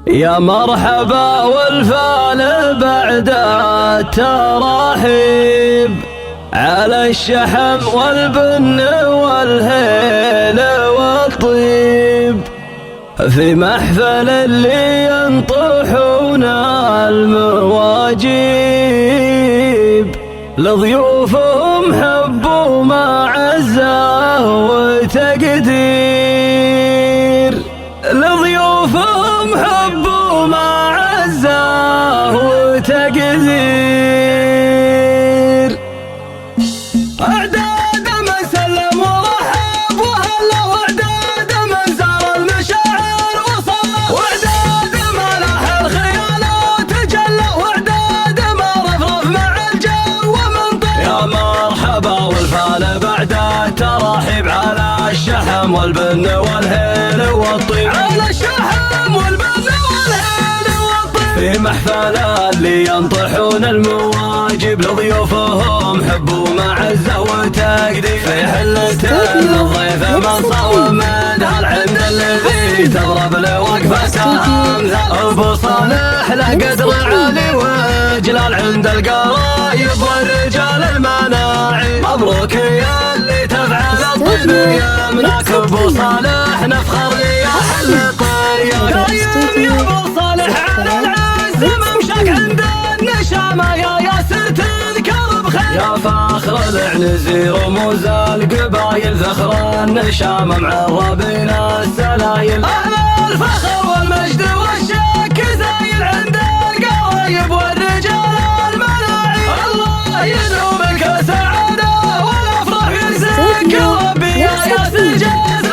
يا مرحبا والفال بعد التراحيب على الشحم والبن والهيل والطيب في محفل اللي ينطحون المواجيب لضيوفهم حب ومعزة وتقدير لضيوفهم حب ومعزة وتقدير أعداد من سلم ورحب وهلا وأعداد من زار المشاعر وصلى وأعداد ما لاح الخيال وتجلى وأعداد ما رفرف مع الجو ومن طير يا مرحبا والفال بعد التراحيب على الشحم والبن والهيل والطيب على الشحم والبن والهيل والطيب في محفل اللي ينطحون المواجب لضيوفهم حب ومعزة وتقدير في حلة الضيف من صوم منها العند الذي تضرب له وقفته أمثال أبو صالح له قدر عالي وجلال عند القرايب والرجال المناعي مبروك يا اللي تفعل الطيب يمناك أبو صالح نفخر يا حل الطيب دايم يا أبو صالح على العز ممشاك عند النشامة يا ياسر تذكر بخير يا فاخر العنزي رموز القبايل ذخر النشامة معربين السلايل أهل الفخر والمجد والشك زايل عند القرايب والرجال المناعي الله يدومك سعادة والأفراح يرزقك ربي يا ياسر جاز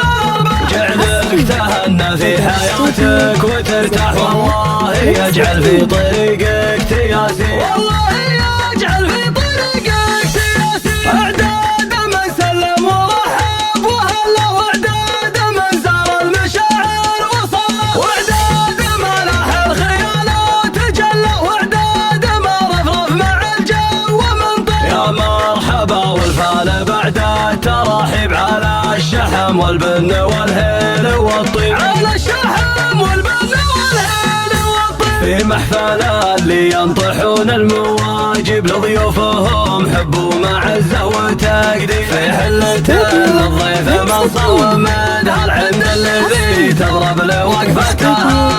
جعلك تهنى في حياتك وترتاح والله يجعل في طريقك تياسي والله يجعل في طريقك تياسي أعداد من سلم ورحب وهلا وأعداد من زار المشاعر وصلى وأعداد ما لاح الخيال وتجلى وأعداد ما رفرف مع الجو ومن طير يا مرحبا والفال بعد التراحيب على الشحم والبن والهيل والطيب على الشحم والبن والهيل والطيب في محفل اللي ينطحون المواجب لضيوفهم حب ومعزة وتقدير في حلة الضيف من صوم منها العند الذي تضرب له وقفته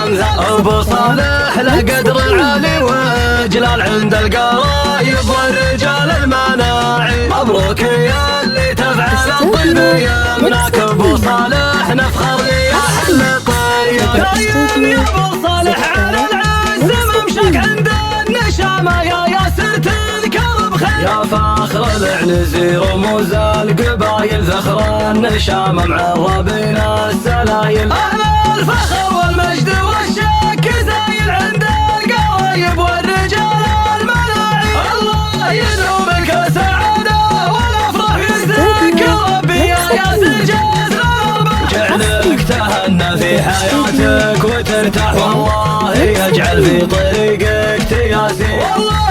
أمثال أبو صالح له قدر عالي وجلال عند القرايب والرجال المناعي مبروك يا اللي تفعل الطيب يمناك أبو صالح نفخر يا حل الطيب دايم يا أبو صالح على العز ممشاك عند النشامة يا ياسر تذكر بخير يا فاخر العنزي رموز القبايل ذخر النشامة معربين السلايل أهل الفخر والمجد والشك زايل عند القرايب والرجال المناعي الله يدومك سعادة والأفراح يرزقك ربي يا ياسر جاز جعلك تهنى في حياتك وترتاح والله يجعل في طريقك تياسي والله